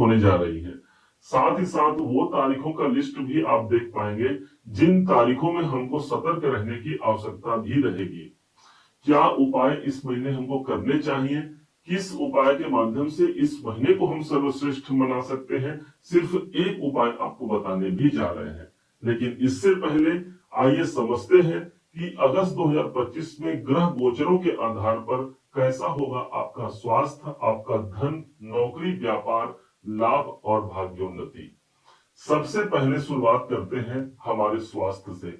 होने जा रही है। साथ ही साथ वो तारीखों का लिस्ट भी आप देख पाएंगे जिन तारीखों में हमको सतर्क रहने की आवश्यकता भी रहेगी। क्या उपाय इस महीने हमको करने चाहिए, किस उपाय के माध्यम से इस महीने को हम सर्वश्रेष्ठ बना सकते हैं, सिर्फ एक उपाय आपको बताने भी जा रहे हैं। लेकिन इससे पहले आइए समझते हैं कि अगस्त 2025 में ग्रह गोचरों के आधार पर कैसा होगा आपका स्वास्थ्य, आपका धन, नौकरी, व्यापार, लाभ और भाग्योन्नति। सबसे पहले शुरुआत करते हैं हमारे स्वास्थ्य से।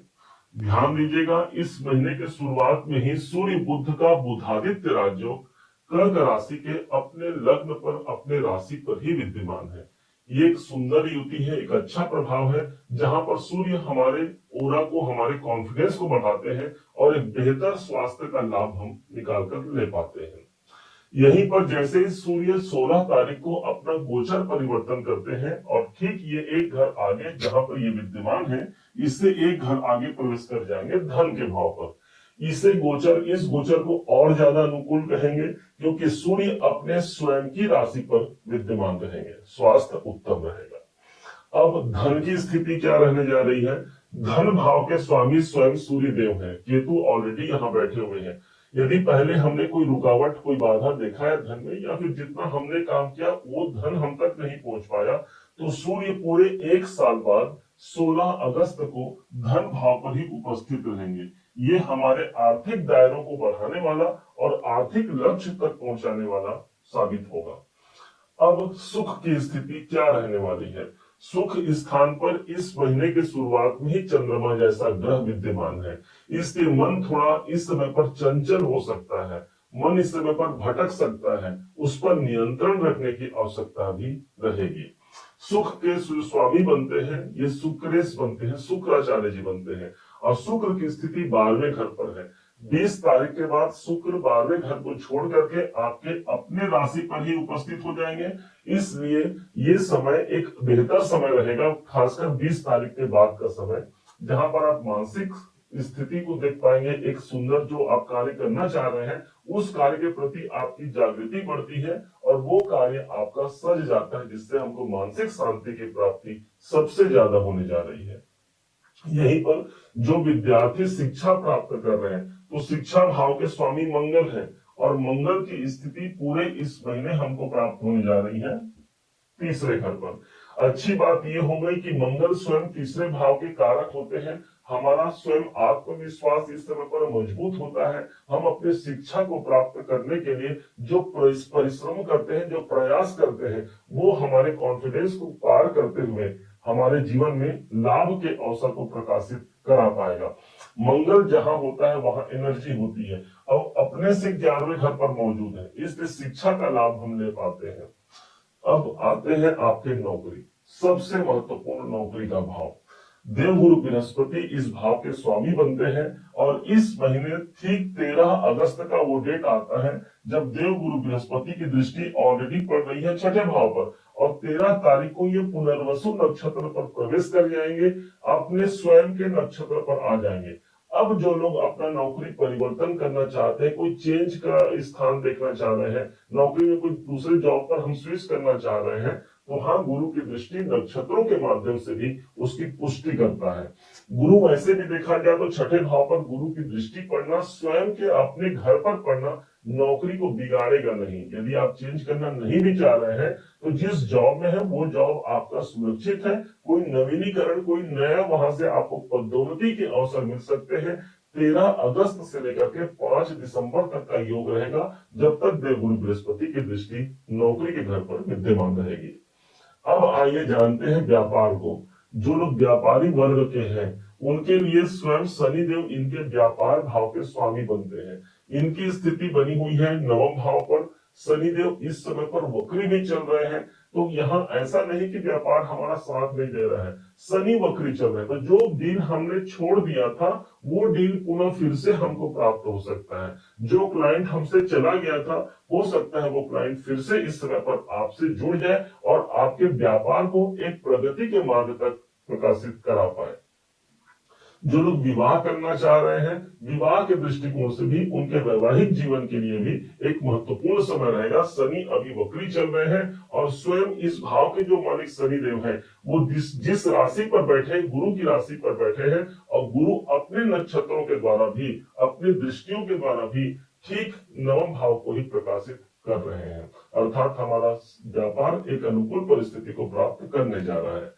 ध्यान दीजिएगा, इस महीने के शुरुआत में ही सूर्य बुध का बुधादित्य राजयोग कर्क राशि के अपने लग्न पर, अपने राशि पर ही विद्यमान है। ये एक सुंदर युति है, एक अच्छा प्रभाव है, जहां पर सूर्य हमारे ओरा को, हमारे कॉन्फिडेंस को बढ़ाते हैं और एक बेहतर स्वास्थ्य का लाभ हम निकाल कर ले पाते हैं। यहीं पर जैसे ही सूर्य 16 तारीख को अपना गोचर परिवर्तन करते हैं और ठीक ये एक घर आगे जहां पर ये विद्यमान है, इससे एक घर आगे प्रवेश कर जाएंगे धन के भाव पर। इस गोचर को और ज्यादा अनुकूल कहेंगे क्योंकि सूर्य अपने स्वयं की राशि पर विद्यमान रहेंगे, स्वास्थ्य उत्तम रहेगा। अब धन की स्थिति क्या रहने जा रही है? धन भाव के स्वामी स्वयं सूर्य देव है, केतु ऑलरेडी यहाँ बैठे हुए हैं। यदि पहले हमने कोई रुकावट, कोई बाधा देखा है धन में, या फिर जितना हमने काम किया वो धन हम तक नहीं पहुंच पाया, तो सूर्य पूरे एक साल बाद 16 अगस्त को धन भाव पर ही उपस्थित रहेंगे। ये हमारे आर्थिक दायरों को बढ़ाने वाला और आर्थिक लक्ष्य तक पहुंचाने वाला साबित होगा। अब सुख की स्थिति क्या रहने वाली है? सुख स्थान पर इस महीने के शुरुआत में ही चंद्रमा जैसा ग्रह विद्यमान है। इसके मन थोड़ा इस समय पर चंचल हो सकता है, मन इस समय पर भटक सकता है, उस पर नियंत्रण रखने की आवश्यकता भी रहेगी। सुख के स्वामी बनते हैं ये शुक्रेश बनते हैं, शुक्राचार्य जी बनते हैं, और शुक्र की स्थिति 12वें घर पर है। 20 तारीख के बाद शुक्र 12वें घर को छोड़ करके आपके अपने राशि पर ही उपस्थित हो जाएंगे। इसलिए ये समय एक बेहतर समय रहेगा, खासकर 20 तारीख के बाद का समय, जहां पर आप मानसिक स्थिति को देख पाएंगे। एक सुंदर जो आप कार्य करना चाह रहे हैं उस कार्य के प्रति आपकी जागृति बढ़ती है और वो कार्य आपका सज जाता है, जिससे हमको मानसिक शांति की प्राप्ति सबसे ज्यादा होने जा रही है। यहीं पर जो विद्यार्थी शिक्षा प्राप्त कर रहे हैं तो शिक्षा भाव के स्वामी मंगल है और मंगल की स्थिति पूरे इस महीने हमको प्राप्त होने जा रही है तीसरे घर पर। अच्छी बात यह हो गई कि मंगल स्वयं तीसरे भाव के कारक होते हैं। हमारा स्वयं आत्मविश्वास इस समय पर मजबूत होता है। हम अपने शिक्षा को प्राप्त करने के लिए जो परिश्रम करते हैं, जो प्रयास करते हैं, वो हमारे कॉन्फिडेंस को पार करते हुए हमारे जीवन में लाभ के अवसर को प्रकाशित करा पाएगा। मंगल जहां होता है वहां एनर्जी होती है और अपने से 11वें घर पर मौजूद है, इसलिए शिक्षा का लाभ हम ले पाते हैं। अब आते हैं आपके नौकरी, सबसे महत्वपूर्ण नौकरी का भाव। देवगुरु बृहस्पति इस भाव के स्वामी बनते हैं और इस महीने ठीक 13 अगस्त का वो डेट आता है जब देवगुरु बृहस्पति की दृष्टि ऑलरेडी पड़ रही है छठे भाव पर और 13 तारीख को ये पुनर्वसु नक्षत्र पर प्रवेश कर जाएंगे, अपने स्वयं के नक्षत्र पर आ जाएंगे। अब जो लोग अपना नौकरी परिवर्तन करना चाहते हैं, कोई चेंज का स्थान देखना चाह रहे हैं, नौकरी में कोई दूसरे जॉब पर हम स्विच करना चाह रहे हैं, तो हाँ, गुरु की दृष्टि नक्षत्रों के माध्यम से भी उसकी पुष्टि करता है। गुरु वैसे भी देखा जाए तो छठे भाव पर गुरु की दृष्टि पड़ना, स्वयं के अपने घर पर पड़ना नौकरी को बिगाड़ेगा नहीं। यदि आप चेंज करना नहीं भी चाह रहे हैं तो जिस जॉब में है वो जॉब आपका सुरक्षित है, कोई नवीनीकरण, कोई नया वहां से आपको पदोन्नति के अवसर मिल सकते हैं। 13 अगस्त से लेकर के 5 दिसंबर तक का योग रहेगा जब तक देवगुरु बृहस्पति की दृष्टि नौकरी के घर पर विद्यमान रहेगी। अब आइए जानते हैं व्यापार को। जो लोग व्यापारी वर्ग के हैं उनके लिए स्वयं शनिदेव इनके व्यापार भाव के स्वामी बनते हैं। इनकी स्थिति बनी हुई है 9वें भाव पर। शनिदेव इस समय पर वक्री भी चल रहे हैं, तो यहाँ ऐसा नहीं कि व्यापार हमारा साथ नहीं दे रहा है, शनि वक्री चल रहे हैं, तो जो डील हमने छोड़ दिया था वो डील पुनः फिर से हमको प्राप्त हो सकता है। जो क्लाइंट हमसे चला गया था हो सकता है वो क्लाइंट फिर से इस समय पर आपसे जुड़ जाए और आपके व्यापार को एक प्रगति के मार्ग तक प्रकाशित करा पाए। जो लोग विवाह करना चाह रहे हैं, विवाह के दृष्टिकोण से भी उनके वैवाहिक जीवन के लिए भी एक महत्वपूर्ण समय रहेगा। शनि अभी वक्री चल रहे हैं और स्वयं इस भाव के जो मालिक शनि देव हैं वो जिस राशि पर बैठे, गुरु की राशि पर बैठे हैं, और गुरु अपने नक्षत्रों के द्वारा भी, अपनी दृष्टियों के द्वारा भी ठीक नवम भाव को ही प्रकाशित कर रहे हैं। अर्थात हमारा व्यापार एक अनुकूल परिस्थिति को प्राप्त करने जा रहा है।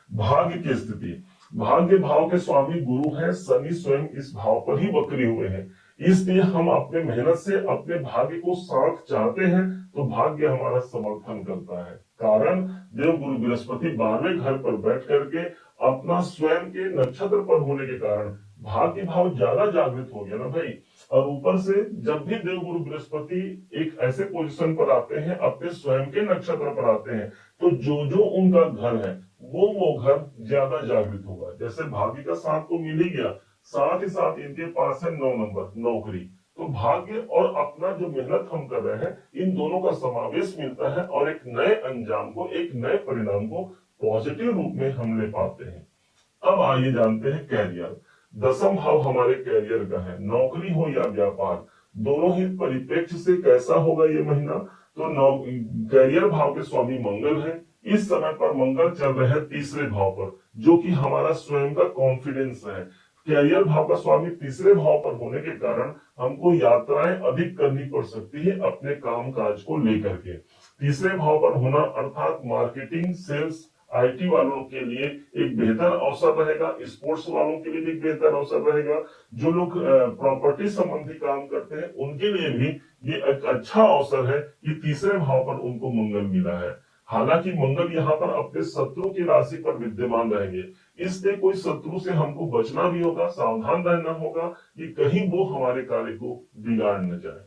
भाग्य की स्थिति, भाग्य भाव के स्वामी गुरु हैं, शनि स्वयं इस भाव पर ही वक्री हुए हैं। इसलिए हम अपने मेहनत से अपने भाग्य को साथ चाहते हैं तो भाग्य हमारा समर्थन करता है। कारण देव गुरु बृहस्पति 12वें घर पर बैठ करके अपना स्वयं के नक्षत्र पर होने के कारण भाग्य भाव ज्यादा जागृत हो गया ना भाई। और ऊपर से जब भी देव गुरु बृहस्पति एक ऐसे पोजीशन पर आते हैं, अपने स्वयं के नक्षत्र पर आते हैं, तो जो जो उनका घर है वो घर ज्यादा जागृत होगा। जैसे भाग्य का साथ तो मिल ही गया, साथ ही साथ इनके पास है 9 नंबर नौकरी, तो भाग्य और अपना जो मेहनत हम कर रहे हैं, इन दोनों का समावेश मिलता है और एक नए अंजाम को, एक नए परिणाम को पॉजिटिव रूप में हम ले पाते हैं। अब आइए जानते हैं कैरियर। दसम भाव हमारे कैरियर का है, नौकरी हो या व्यापार, दोनों ही परिप्रेक्ष्य से कैसा होगा ये महीना। तो कैरियर भाव के स्वामी मंगल है। इस समय पर मंगल चल रहे हैं तीसरे भाव पर, जो कि हमारा स्वयं का कॉन्फिडेंस है। कैरियर भाव का स्वामी तीसरे भाव पर होने के कारण हमको यात्राएं अधिक करनी पड़ सकती है अपने काम काज को लेकर के। तीसरे भाव पर होना अर्थात मार्केटिंग, सेल्स, आईटी वालों के लिए एक बेहतर अवसर रहेगा, स्पोर्ट्स वालों के लिए भी एक बेहतर अवसर रहेगा, जो लोग प्रॉपर्टी संबंधी काम करते हैं उनके लिए भी ये एक अच्छा अवसर है कि तीसरे भाव पर उनको मंगल मिला है। हालांकि मंगल यहाँ पर अपने शत्रु की राशि पर विद्यमान रहेंगे, इसलिए कोई शत्रु से हमको बचना भी होगा, सावधान रहना होगा कि कहीं वो हमारे कार्य को बिगाड़ न जाए।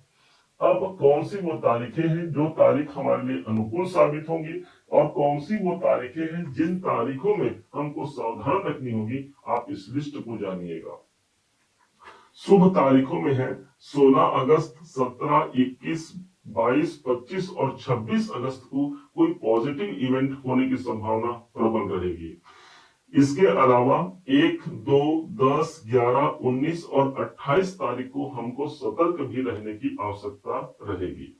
अब कौन सी वो तारीखें हैं जो तारीख हमारे लिए अनुकूल साबित होंगी, और कौन सी वो तारीखें हैं जिन तारीखों में हमको सावधान रखनी होगी, आप इस लिस्ट को जानिएगा। शुभ तारीखों में है 16 अगस्त, 17, 21, 22, 25 और 26 अगस्त को कोई पॉजिटिव इवेंट होने की संभावना प्रबल रहेगी। इसके अलावा 1, 2, 10, 11, 19 और 28 तारीख को हमको सतर्क भी रहने की आवश्यकता रहेगी।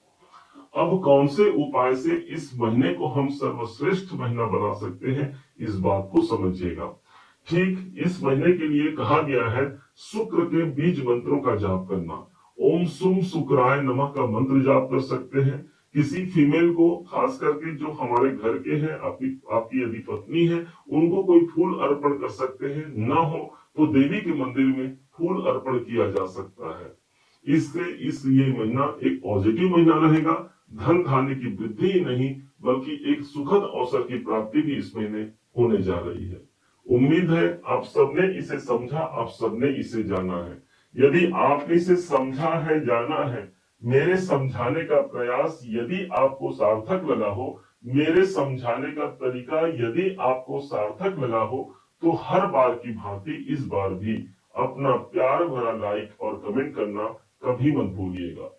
अब कौन से उपाय से इस महीने को हम सर्वश्रेष्ठ महीना बना सकते हैं, इस बात को समझिएगा। ठीक इस महीने के लिए कहा गया है शुक्र के बीज मंत्रों का जाप करना। ओम सुम शुक्राय नमः का मंत्र जाप कर सकते हैं। किसी फीमेल को, खास करके जो हमारे घर के हैं, आपकी यदि पत्नी है, उनको कोई फूल अर्पण कर सकते हैं। ना हो तो देवी के मंदिर में फूल अर्पण किया जा सकता है। इससे ये महीना एक पॉजिटिव महीना रहेगा। धन धान्य की वृद्धि ही नहीं बल्कि एक सुखद अवसर की प्राप्ति भी इस महीने होने जा रही है। उम्मीद है आप सबने इसे समझा, आप सबने इसे जाना है। यदि आपने इसे समझा है, जाना है, मेरे समझाने का प्रयास यदि आपको सार्थक लगा हो, मेरे समझाने का तरीका यदि आपको सार्थक लगा हो, तो हर बार की भांति इस बार भी अपना प्यार भरा लाइक और कमेंट करना कभी मत भूलिएगा।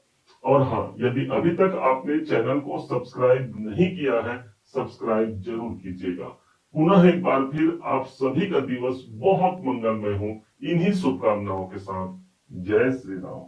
और हाँ, यदि अभी तक आपने चैनल को सब्सक्राइब नहीं किया है, सब्सक्राइब जरूर कीजिएगा। पुनः एक बार फिर आप सभी का दिवस बहुत मंगलमय हो, इन्हीं शुभकामनाओं के साथ। जय श्री राम।